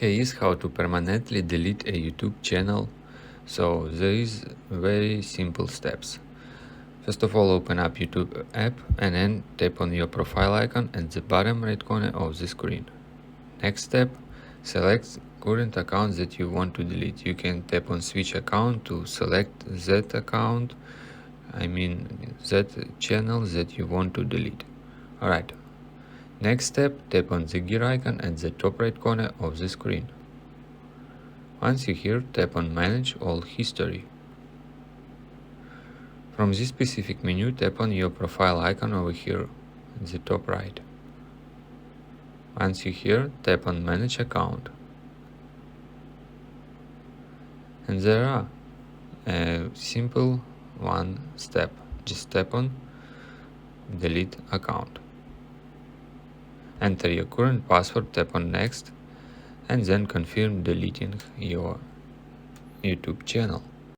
Is how to permanently delete a YouTube channel. So there is very simple steps. First of all, open up YouTube app and then tap on your profile icon at the bottom right corner of the screen. Next step, select current account that you want to delete. You can tap on switch account to select that account, that channel that you want to delete. Alright. Next step, tap on the gear icon at the top right corner of the screen. Once you're here, tap on Manage All History. From this specific menu, tap on your profile icon over here at the top right. Once you're here, tap on Manage Account. And there are a simple one step. Just tap on Delete Account. Enter your current password, tap on Next, and then confirm deleting your YouTube channel.